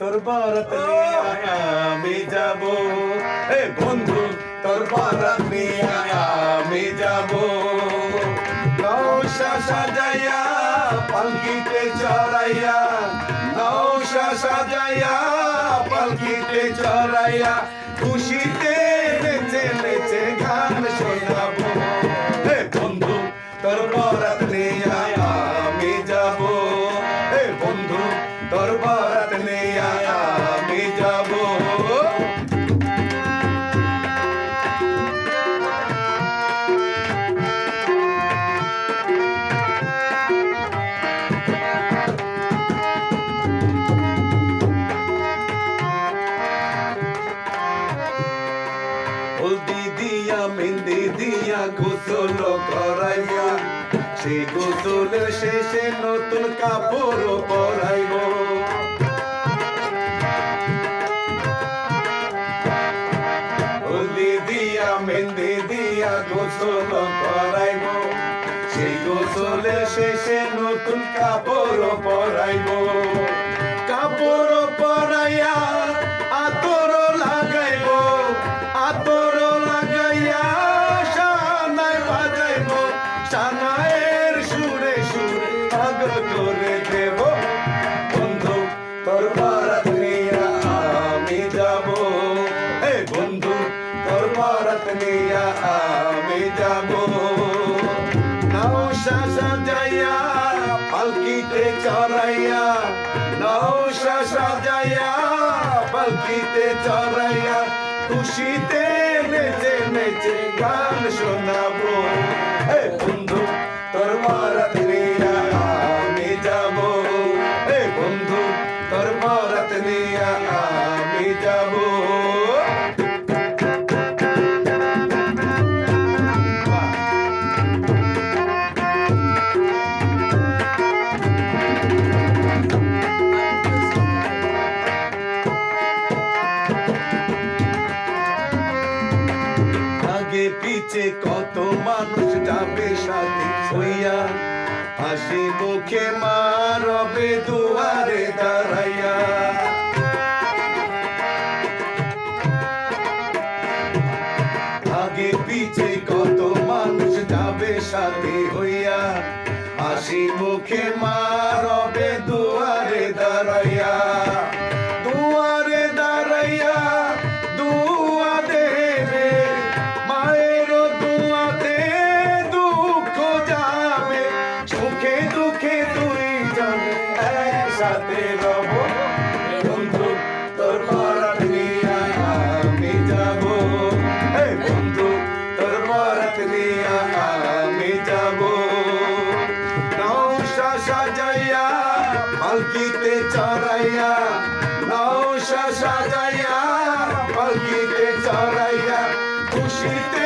তোর বারাত নিয়ে আমি যাব, এ বন্ধু তোর বারাত নিয়ে আমি যাব। নৌশা সাজাইয়া পালকিতে চড়াইয়া, নৌশা সাজাইয়া পালকিতে চড়াইয়া, খুশিতে নেচে নেচে গান শোনাবো। হে বন্ধু তোর বারাত নিয়ে আমি যাব, হে বন্ধু তোর বারাত নিয়ে আমি যাব। হলদি দিয়া মেহেন্দি দিয়া গোসল করাইয়া, সেই গোসলের শেষে নতুন কাপড় পরাইব। হলদি দিয়া মেহেন্দি দিয়া গোসল করাইব, সেই গোসলের শেষে নতুন কাপড় পরাইব। কাপড় পরাইয়া আতর লাগাইব, আতর লাগাইয়া সানাই বাজাইব, সানাইয়ের সুরে সুরে পাগল করে দেব। বন্ধু তোর বারাত নিয়ে আমি যাব, হে বন্ধু তোর বারাত নিয়ে আমি যাব। নৌশা সাজাইয়া পালকিতে চড়াইয়া, নৌশা সাজাইয়া পালকিতে চড়াইয়া, খুশিতে নেচে নেচে গান শোনাবো। হে বন্ধু তোর বারাত নিয়ে আমি যাব, হে বন্ধু তোর বারাত নিয়ে আমি যাব। আগে পিছে কত মানুষ যাবে সাথী হইয়া, হাসি মুখে মা রবে দুয়ারে দাঁড়াইয়া। আগে পিছে কত মানুষ যাবে সাথী হইয়া, হাসি মুখে মা রবে দুয়ারে দাঁড়াইয়া। দুয়ারে দাঁড়াইয়া দুয়া দেবে, মায়ের দুয়াতে দুঃখ যাবে, সুখে দুঃখে দুইজন একসাথে রব। বন্ধু তোর বারাত নিয়ে আমি যাব, হে বন্ধু তোর বারাত নিয়ে আমি যাব। নৌশা সাজাইয়া পালকিতে চড়াইয়া, নৌশা সাজাইয়া পালকিতে চড়াইয়া, খুশিতে